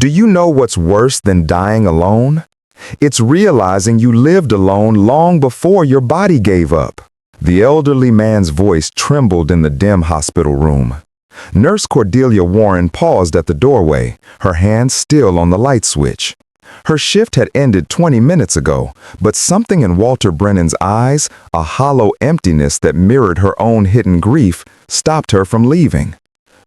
Do you know what's worse than dying alone? It's realizing you lived alone long before your body gave up. The elderly man's voice trembled in the dim hospital room. Nurse Cordelia Warren paused at the doorway, her hand still on the light switch. Her shift had ended 20 minutes ago, but something in Walter Brennan's eyes, a hollow emptiness that mirrored her own hidden grief, stopped her from leaving.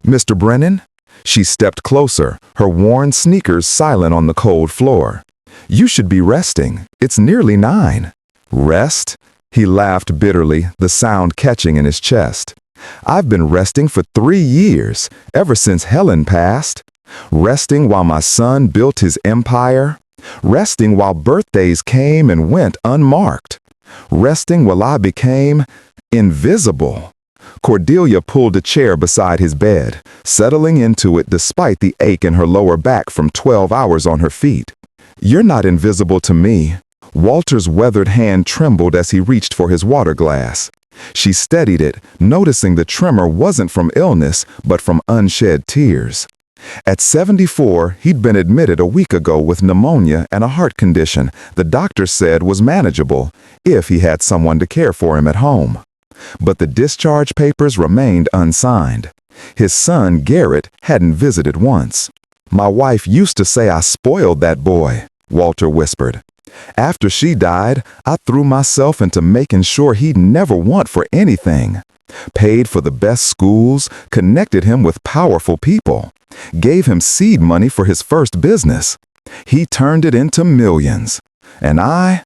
"Mr. Brennan?" She stepped closer, her worn sneakers silent on the cold floor. "You should be resting. It's nearly 9. "Rest?" He laughed bitterly, the sound catching in his chest. "I've been resting for 3 years, ever since Helen passed. Resting while my son built his empire. Resting while birthdays came and went unmarked. Resting while I became invisible." Cordelia pulled a chair beside his bed, settling into it despite the ache in her lower back from 12 hours on her feet. "You're not invisible to me." Walter's weathered hand trembled as he reached for his water glass. She steadied it, noticing the tremor wasn't from illness, but from unshed tears. At 74, he'd been admitted a week ago with pneumonia and a heart condition the doctor said was manageable if he had someone to care for him at home. But the discharge papers remained unsigned. His son, Garrett, hadn't visited once. "My wife used to say I spoiled that boy," Walter whispered. "After she died, I threw myself into making sure he'd never want for anything. Paid for the best schools, connected him with powerful people, gave him seed money for his first business. He turned it into millions. And I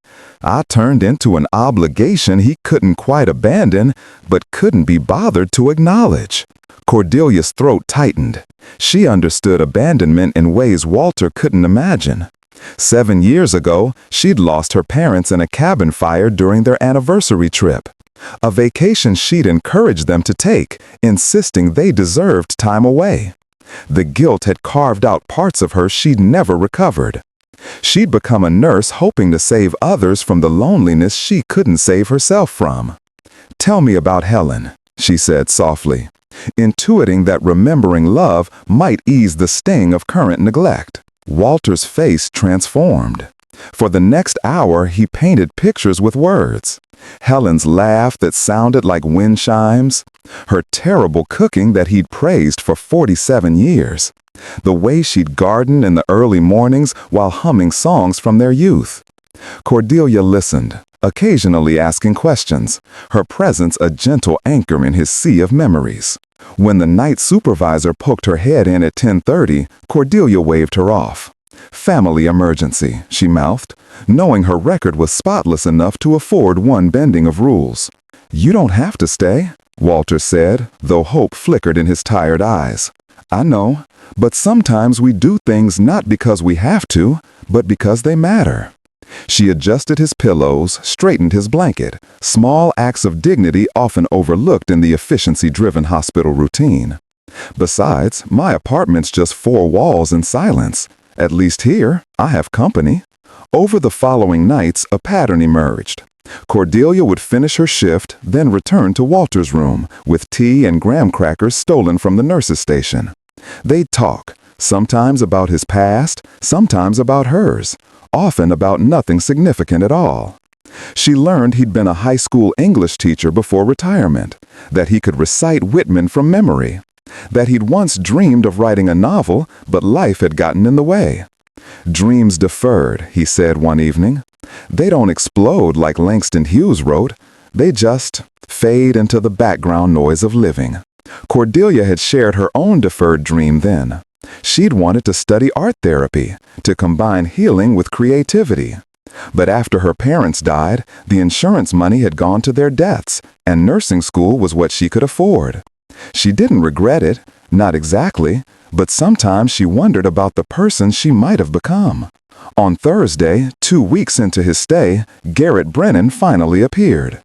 turned into an obligation he couldn't quite abandon, but couldn't be bothered to acknowledge." Cordelia's throat tightened. She understood abandonment in ways Walter couldn't imagine. 7 years ago, she'd lost her parents in a cabin fire during their anniversary trip. A vacation she'd encouraged them to take, insisting they deserved time away. The guilt had carved out parts of her she'd never recovered. She'd become a nurse hoping to save others from the loneliness she couldn't save herself from. "Tell me about Helen," she said softly, intuiting that remembering love might ease the sting of current neglect. Walter's face transformed. For the next hour, he painted pictures with words. Helen's laugh that sounded like wind chimes. Her terrible cooking that he'd praised for 47 years. The way she'd garden in the early mornings while humming songs from their youth. Cordelia listened, occasionally asking questions, her presence a gentle anchor in his sea of memories. When the night supervisor poked her head in at 10:30, Cordelia waved her off. "Family emergency," she mouthed, knowing her record was spotless enough to afford one bending of rules. "You don't have to stay," Walter said, though hope flickered in his tired eyes. "I know, but sometimes we do things not because we have to, but because they matter." She adjusted his pillows, straightened his blanket, small acts of dignity often overlooked in the efficiency-driven hospital routine. "Besides, my apartment's just 4 walls and silence. At least here, I have company." Over the following nights, a pattern emerged. Cordelia would finish her shift, then return to Walter's room, with tea and graham crackers stolen from the nurse's station. They'd talk, sometimes about his past, sometimes about hers, often about nothing significant at all. She learned he'd been a high school English teacher before retirement, that he could recite Whitman from memory, that he'd once dreamed of writing a novel, but life had gotten in the way. "Dreams deferred," he said one evening. "They don't explode like Langston Hughes wrote. They just fade into the background noise of living." Cordelia had shared her own deferred dream then. She'd wanted to study art therapy, to combine healing with creativity. But after her parents died, the insurance money had gone to their deaths, and nursing school was what she could afford. She didn't regret it, not exactly, but sometimes she wondered about the person she might have become. On Thursday, 2 weeks into his stay, Garrett Brennan finally appeared.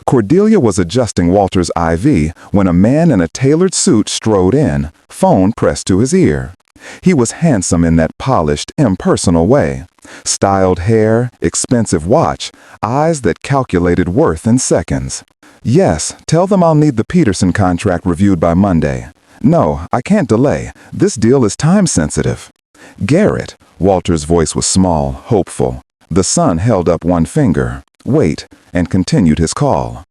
Cordelia was adjusting Walter's IV when a man in a tailored suit strode in, phone pressed to his ear. He was handsome in that polished, impersonal way. Styled hair, expensive watch, eyes that calculated worth in seconds. "Yes, tell them I'll need the Peterson contract reviewed by Monday. No, I can't delay. This deal is time sensitive." "Garrett." Walter's voice was small, hopeful. The son held up one finger. "Wait," and continued his call.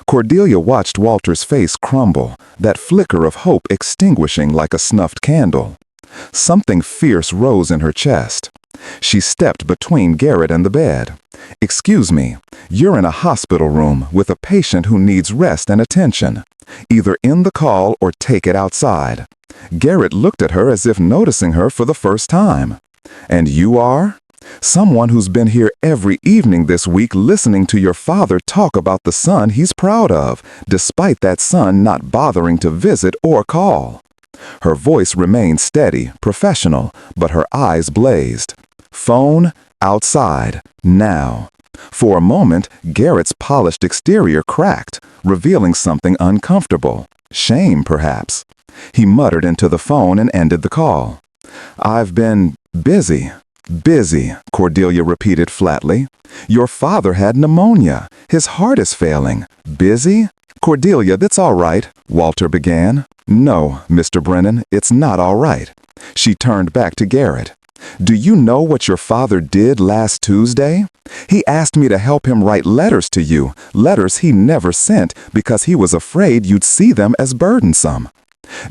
Cordelia watched Walter's face crumble, that flicker of hope extinguishing like a snuffed candle. Something fierce rose in her chest. She stepped between Garrett and the bed. "Excuse me, you're in a hospital room with a patient who needs rest and attention. Either end the call or take it outside." Garrett looked at her as if noticing her for the first time. "And you are?" "Someone who's been here every evening this week listening to your father talk about the son he's proud of, despite that son not bothering to visit or call." Her voice remained steady, professional, but her eyes blazed. "Phone, outside, now." For a moment, Garrett's polished exterior cracked, revealing something uncomfortable. Shame, perhaps. He muttered into the phone and ended the call. "I've been busy." "Busy," Cordelia repeated flatly. "Your father had pneumonia. His heart is failing. Busy?" "Cordelia, that's all right," Walter began. "No, Mr. Brennan, it's not all right." She turned back to Garrett. "Do you know what your father did last Tuesday? He asked me to help him write letters to you, letters he never sent because he was afraid you'd see them as burdensome.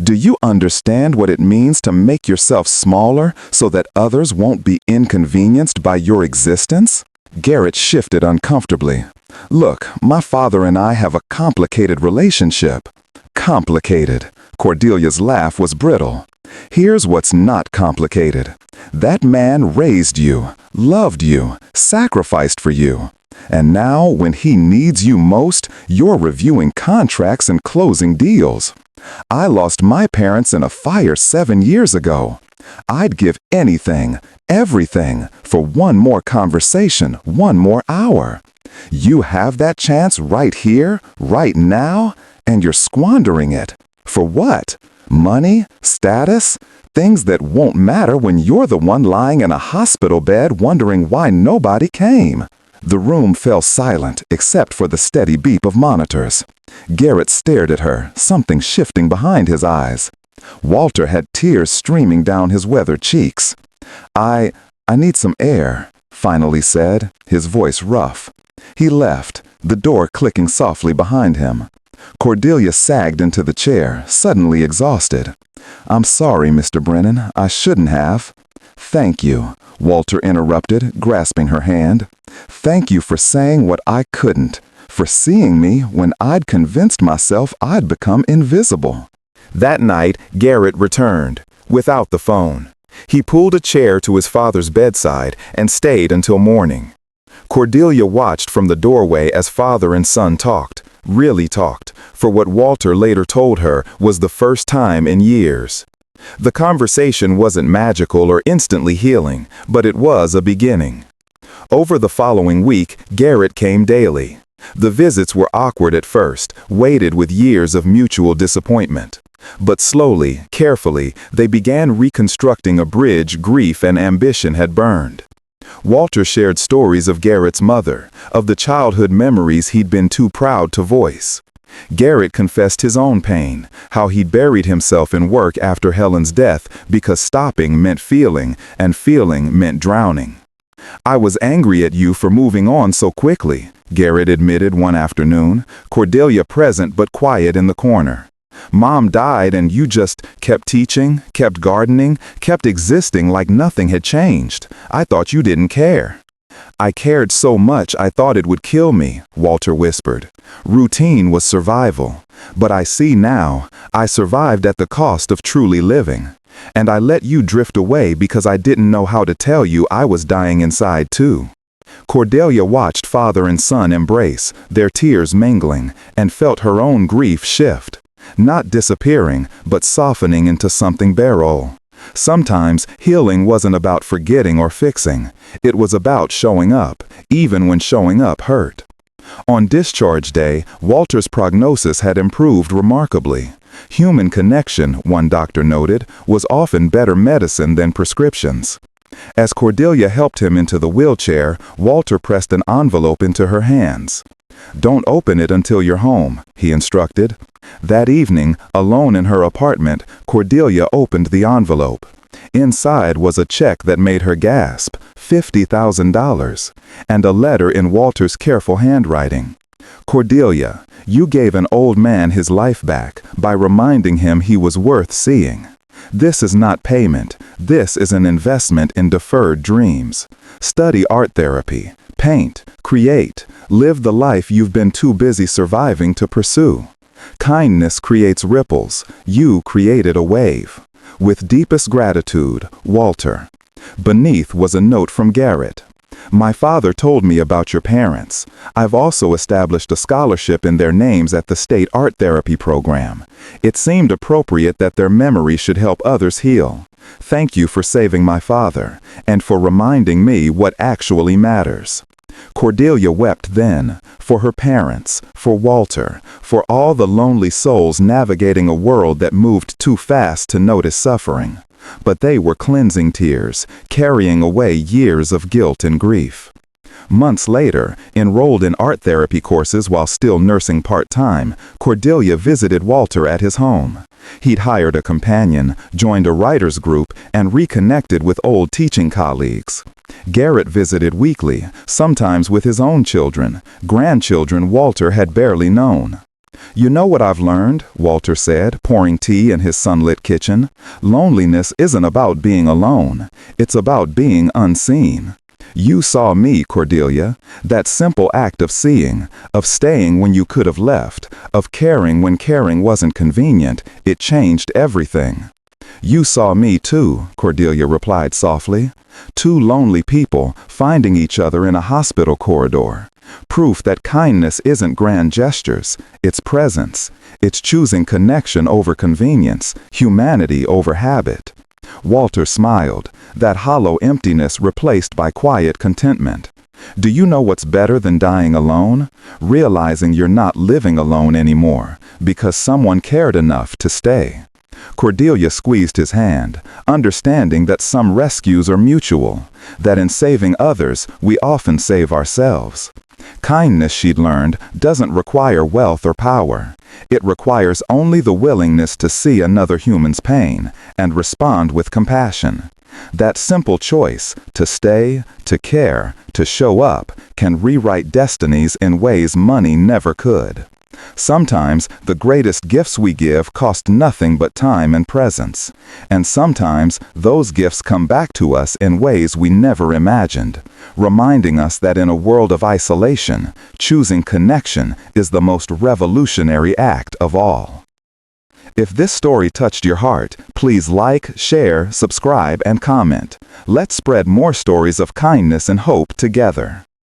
Do you understand what it means to make yourself smaller so that others won't be inconvenienced by your existence?" Garrett shifted uncomfortably. "Look, my father and I have a complicated relationship." "Complicated." Cordelia's laugh was brittle. "Here's what's not complicated. That man raised you, loved you, sacrificed for you. And now, when he needs you most, you're reviewing contracts and closing deals. I lost my parents in a fire 7 years ago. I'd give anything, everything, for one more conversation, one more hour. You have that chance right here, right now, and you're squandering it. For what? Money? Status? Things that won't matter when you're the one lying in a hospital bed wondering why nobody came." The room fell silent except for the steady beep of monitors. Garrett stared at her, something shifting behind his eyes. Walter had tears streaming down his weathered cheeks. I need some air," finally said, his voice rough. He left, the door clicking softly behind him. Cordelia sagged into the chair, suddenly exhausted. "I'm sorry, Mr. Brennan, I shouldn't have." "Thank you," Walter interrupted, grasping her hand. "Thank you for saying what I couldn't, for seeing me when I'd convinced myself I'd become invisible." That night, Garrett returned, without the phone. He pulled a chair to his father's bedside and stayed until morning. Cordelia watched from the doorway as father and son talked, really talked, for what Walter later told her was the first time in years. The conversation wasn't magical or instantly healing, but it was a beginning. Over the following week, Garrett came daily. The visits were awkward at first, weighted with years of mutual disappointment. But slowly, carefully, they began reconstructing a bridge grief and ambition had burned. Walter shared stories of Garrett's mother, of the childhood memories he'd been too proud to voice. Garrett confessed his own pain, how he'd buried himself in work after Helen's death because stopping meant feeling, and feeling meant drowning. "I was angry at you for moving on so quickly," Garrett admitted one afternoon, Cordelia present but quiet in the corner. "Mom died and you just kept teaching, kept gardening, kept existing like nothing had changed. I thought you didn't care." "I cared so much I thought it would kill me," Walter whispered. "Routine was survival. But I see now, I survived at the cost of truly living. And I let you drift away because I didn't know how to tell you I was dying inside too." Cordelia watched father and son embrace, their tears mingling, and felt her own grief shift. Not disappearing, but softening into something bearable. Sometimes healing wasn't about forgetting or fixing. It was about showing up, even when showing up hurt. On discharge day, Walter's prognosis had improved remarkably. Human connection, one doctor noted, was often better medicine than prescriptions. As Cordelia helped him into the wheelchair, Walter pressed an envelope into her hands. "Don't open it until you're home," he instructed. That evening, alone in her apartment, Cordelia opened the envelope. Inside was a check that made her gasp, $50,000, and a letter in Walter's careful handwriting. "Cordelia, you gave an old man his life back by reminding him he was worth seeing. This is not payment. This is an investment in deferred dreams. Study art therapy. Paint. Create. Live the life you've been too busy surviving to pursue. Kindness creates ripples. You created a wave. With deepest gratitude, Walter." Beneath was a note from Garrett. "My father told me about your parents. I've also established a scholarship in their names at the state art therapy program. It seemed appropriate that their memory should help others heal. Thank you for saving my father, and for reminding me what actually matters." Cordelia wept then, for her parents, for Walter, for all the lonely souls navigating a world that moved too fast to notice suffering. But they were cleansing tears, carrying away years of guilt and grief. Months later, enrolled in art therapy courses while still nursing part-time, Cordelia visited Walter at his home. He'd hired a companion, joined a writer's group, and reconnected with old teaching colleagues. Garrett visited weekly, sometimes with his own children, grandchildren Walter had barely known. "You know what I've learned," Walter said, pouring tea in his sunlit kitchen. "Loneliness isn't about being alone. It's about being unseen. You saw me, Cordelia. That simple act of seeing, of staying when you could have left, of caring when caring wasn't convenient, it changed everything." "You saw me too," Cordelia replied softly. "Two lonely people finding each other in a hospital corridor. Proof that kindness isn't grand gestures, it's presence. It's choosing connection over convenience, humanity over habit." Walter smiled, that hollow emptiness replaced by quiet contentment. "Do you know what's better than dying alone? Realizing you're not living alone anymore, because someone cared enough to stay." Cordelia squeezed his hand, understanding that some rescues are mutual, that in saving others, we often save ourselves. Kindness, she'd learned, doesn't require wealth or power. It requires only the willingness to see another human's pain and respond with compassion. That simple choice, to stay, to care, to show up, can rewrite destinies in ways money never could. Sometimes the greatest gifts we give cost nothing but time and presence. And sometimes those gifts come back to us in ways we never imagined, reminding us that in a world of isolation, choosing connection is the most revolutionary act of all. If this story touched your heart, please like, share, subscribe, and comment. Let's spread more stories of kindness and hope together.